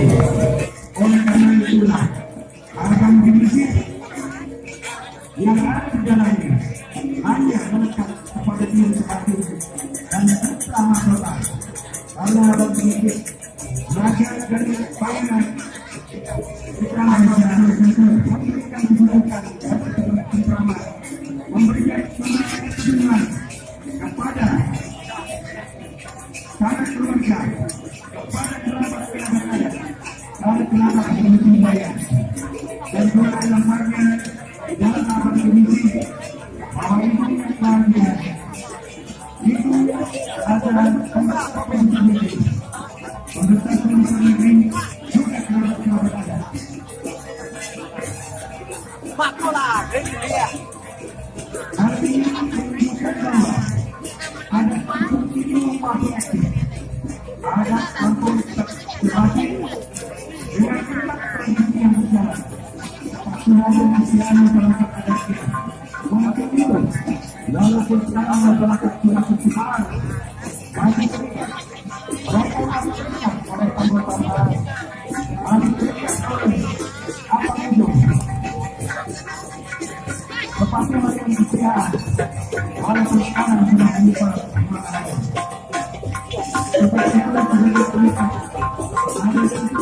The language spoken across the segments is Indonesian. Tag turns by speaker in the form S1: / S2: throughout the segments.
S1: Oleh karena itulah akan diisi yang ada di dalamnya hanya melekat kepada diri seperti itu dan utama total. Karena bagi belajar dari banyak memberikan kebutuhan memberikan dukungan kepada para keluarga, kepada kerabat-kerabat, para kerabat budaya, dan juga lembaga dalam abad ini bahwa itu yang bahagia itu adalah tempat sendiri untuk sendiri juga kerabat-kerabat ada.
S2: Makola, dia.
S1: Artinya menunjukkan bahwa ada kampung ini memahami, ada kampung berbagi dengan tetap tradisi yang berjalan. Suatu kesialan masyarakat adat kita. Untuk itu, walaupun sekarang masyarakat sudah berkembang, masih terikat. Mereka harus terikat oleh anggota-anggota, harus terikat oleh apa itu. Tetapi mereka istirahat, walaupun sekarang sudah lupa mengenai. Seperti itulah menjadi terikat. Ada untuk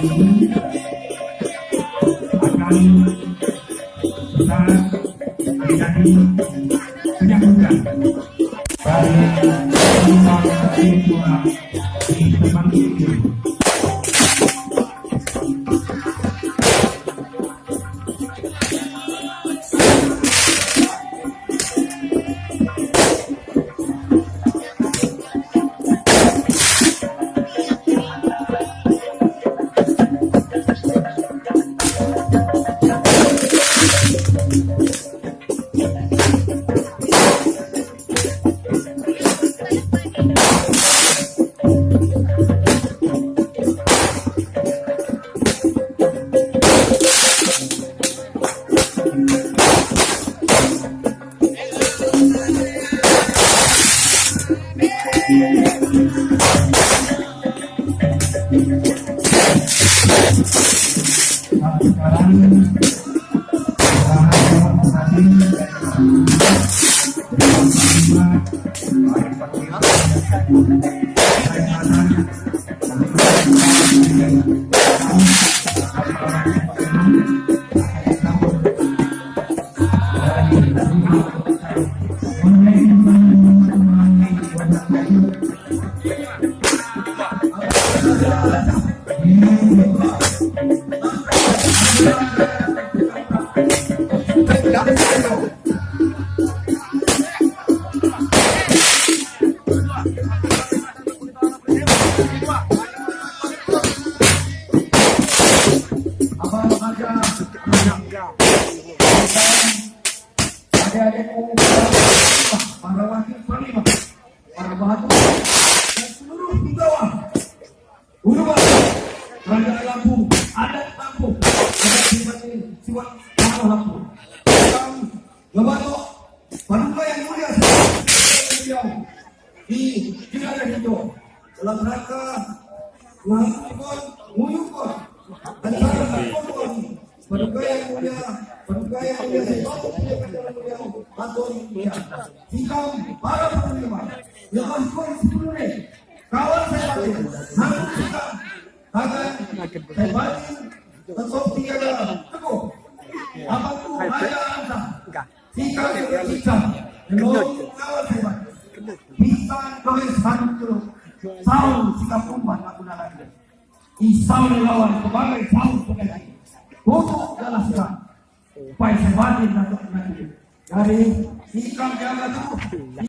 S1: ini akan bisa menjadi penyambutan dari semua siswa di tempat ini. Adik-adikku, para wakil panglima, para bahagia, dan seluruh pegawai, Urban, Kerajaan Lampung, adat Lampung, adat Siwak Tanah Lampung, dan Lebatok, Paduka yang mulia beliau di Wilayah Hijau dalam rangka menguyukan dan Paduka yang mulia Sikam para penerima lepas sebelumnya kawan saya batin namun sikam agar saya batin tetap tiada teguh apa tu ada angsa sikam juga sikam belum kawan saya batin bisa tulis satu sahur sikap umpan aku nak lagi isau lawan sebagai sahur pengganti untuk dalam sikap upaya saya batin untuk nanti dari sikap jaga tuh